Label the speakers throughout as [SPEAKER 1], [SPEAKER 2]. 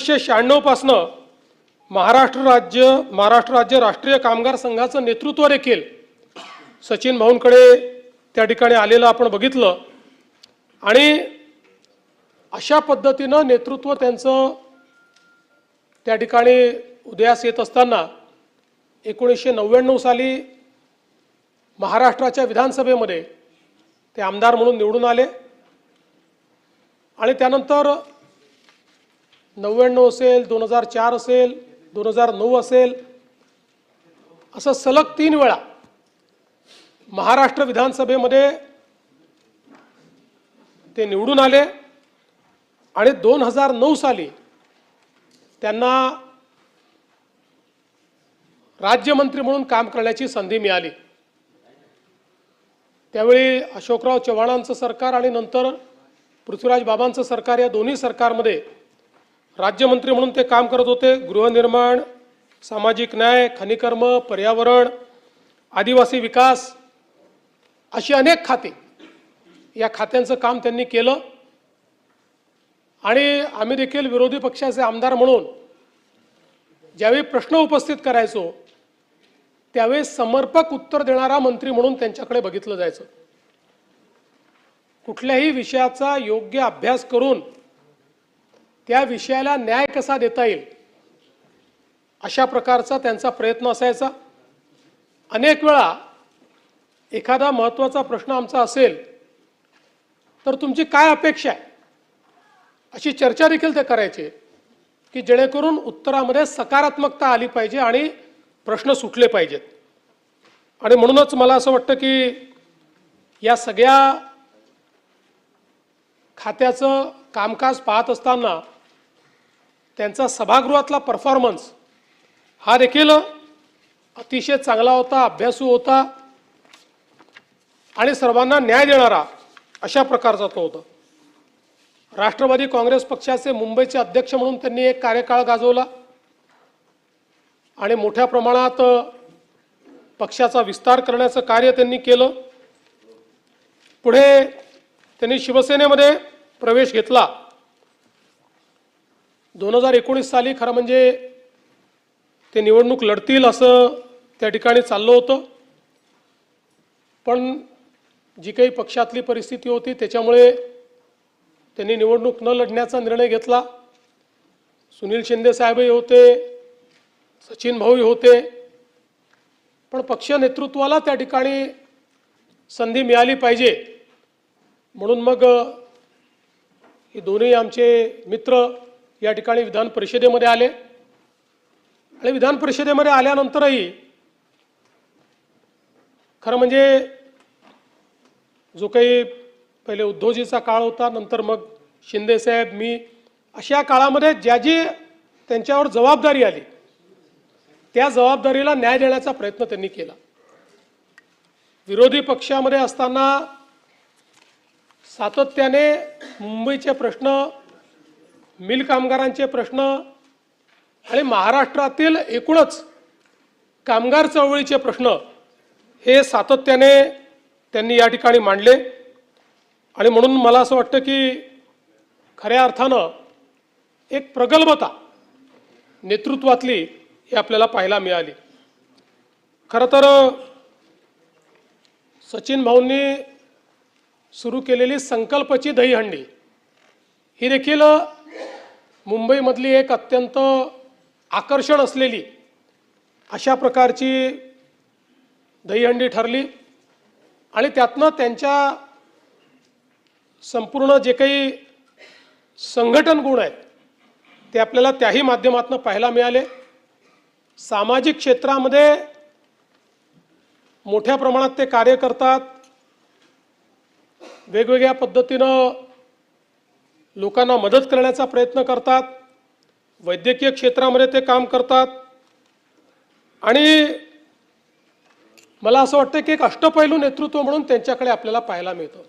[SPEAKER 1] 1996 पासनं महाराष्ट्र राज्य राष्ट्रीय कामगार संघाचं नेतृत्व देखील सचिन भाऊंकडे त्या ठिकाणी आलेलं आपण बघितलं आणि अशा पद्धतीनं नेतृत्व त्यांचं त्या ठिकाणी उदयास येत असताना 1999 साली महाराष्ट्राच्या विधानसभेमध्ये ते आमदार म्हणून निवडून आले आणि त्यानंतर 99 असेल, 2004 असेल, 2009 असेल, असं सलग 3 वेळा महाराष्ट्र विधानसभेमध्ये ते निवडून आले आणि 2009 साली त्यांना राज्यमंत्री म्हणून काम करण्याची संधी मिळाली। त्यावेळी अशोकराव चव्हाणांचं सरकार आणि नंतर पृथ्वीराज बाबांचं सरकार, या दोन्ही सरकारमध्ये राज्यमंत्री म्हणून ते काम करत होते। गृहनिर्माण, सामाजिक न्याय, खनिकर्म, पर्यावरण, आदिवासी विकास अशी अनेक खाती, या खात्यांचं काम त्यांनी केलं आणि आम्ही देखील विरोधी पक्षाचे आमदार म्हणून ज्यावेळी प्रश्न उपस्थित करायचो त्यावेळी समर्पक उत्तर देणारा मंत्री म्हणून त्यांच्याकडे बघितलं जायचं। कुठल्याही विषयाचा योग्य अभ्यास करून त्या विषयाला न्याय कसा देता येईल अशा प्रकारचा त्यांचा प्रयत्न असायचा। अनेक वेळा एखादा महत्त्वाचा प्रश्न आमचा असेल तर तुमची काय अपेक्षा आहे अशी चर्चा देखील ते करायचे की जेणेकरून उत्तरामध्ये सकारात्मकता आली पाहिजे आणि प्रश्न सुटले पाहिजेत। आणि म्हणूनच मला असं वाटतं की या सगळ्या खात्याचं कामकाज पाहत असताना त्यांचा सभागृहातला परफॉर्मन्स हा देखील अतिशय चांगला होता, अभ्यासू होता आणि सर्वांना न्याय देणारा अशा प्रकारचा तो होता। राष्ट्रवादी काँग्रेस पक्षाचे मुंबईचे अध्यक्ष म्हणून त्यांनी एक कार्यकाळ गाजवला आणि मोठ्या प्रमाणात पक्षाचा विस्तार करण्याचं कार्य त्यांनी केलं। पुढे त्यांनी शिवसेनेमध्ये प्रवेश घेतला। 2019 साली खरं म्हणजे ते निवडणूक लढतील असं त्या ठिकाणी चाललं होतं, पण जी काही पक्षातली परिस्थिती होती त्याच्यामुळे त्यांनी निवडणूक न लढण्याचा निर्णय घेतला। सुनील शिंदे साहेबही होते, सचिन भाऊही होते, पण पक्ष नेतृत्वाला त्या ठिकाणी संधी मिळाली पाहिजे म्हणून मग हे दोन्ही आमचे मित्र या ठिकाणी विधान परिषदेमध्ये आले आणि विधान परिषदेमध्ये आल्यानंतरही खरं म्हणजे जो काही पहिले उद्धवजीचा काळ होता, नंतर मग शिंदे साहेब, मी, अशा काळामध्ये ज्या जी त्यांच्यावर जबाबदारी आली त्या जबाबदारीला न्याय देण्याचा प्रयत्न त्यांनी केला। विरोधी पक्षामध्ये असताना सातत्याने मुंबईचे प्रश्न, मिल कामगारांचे प्रश्न आणि महाराष्ट्रातील एकूणच कामगार चळवळीचे प्रश्न हे सातत्याने त्यांनी या ठिकाणी मांडले आणि म्हणून मला असं वाटतं की खऱ्या अर्थानं एक प्रगल्भता नेतृत्वातली हे आपल्याला पाहायला मिळाली। खरं तर सचिन भाऊंनी सुरू केलेली संकल्पची दहीहंडी ही देखील मुंबईमधली एक अत्यंत आकर्षण असलेली अशा प्रकारची दहीहंडी ठरली आणि त्यातनं त्यांच्या संपूर्ण जे काही संघटन गुण आहेत ते आपल्याला त्याही माध्यमातून पाहायला मिळाले। सामाजिक क्षेत्रामध्ये मोठ्या प्रमाणात ते कार्य करतात, वेगवेगळ्या पद्धतीनं लोकांना मदत करण्याचा प्रयत्न करतात, वैद्यकीय क्षेत्रामध्ये ते काम करतात आणि मला असं वाटतं की एक अष्टपैलू नेतृत्व म्हणून त्यांच्याकडे आपल्याला पाहायला मिळतं।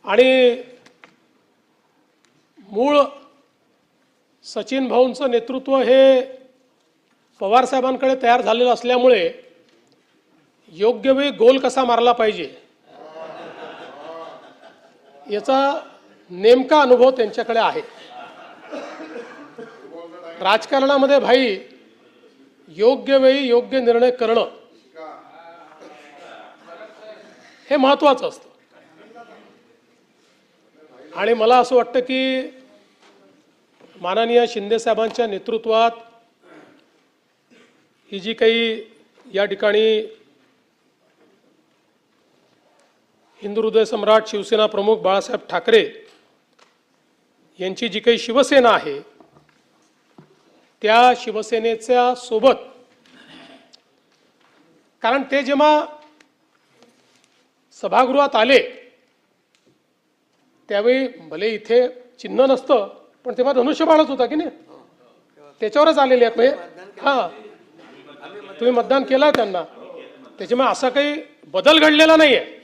[SPEAKER 1] आणि मूळ सचिन भाऊंचं नेतृत्व हे पवार साहेबांकडे तयार झालेलं असल्यामुळे योग्य वेळी गोल कसा मारला पाहिजे याचा नेमका अनुभव त्यांच्याकडे आहे। राजकारणामध्ये भाई योग्य वेळी योग्य निर्णय करणं हे महत्त्वाचं असतं. आणि मला असं वाटतं की माननीय शिंदे साहेबांच्या नेतृत्वात ही जी काही या ठिकाणी हिंदू हृदय सम्राट शिवसेना प्रमुख बाळासाहेब ठाकरे यांची जी काही शिवसेना आहे त्या शिवसेनेच्या सोबत, कारण ते जेव्हा सभागृहात आले त्यावेळी भले इथे चिन्ह नसतं पण तेव्हा धनुष्यबाणच होता की नाही, त्याच्यावरच आलेले आहेत. म्हणजे हां, तुम्ही मतदान केलं त्यांना, त्याच्यामुळे असा काही बदल घडलेला नाही आहे.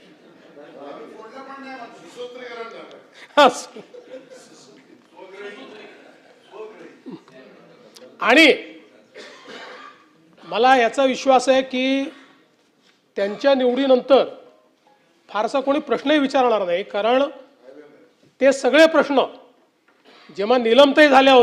[SPEAKER 1] आणि मला याचा विश्वास आहे की त्यांच्या निवडीनंतर फारसा कोणी प्रश्नही विचारणार नाही, कारण ते सगळे प्रश्न जेव्हा निलंबित झाले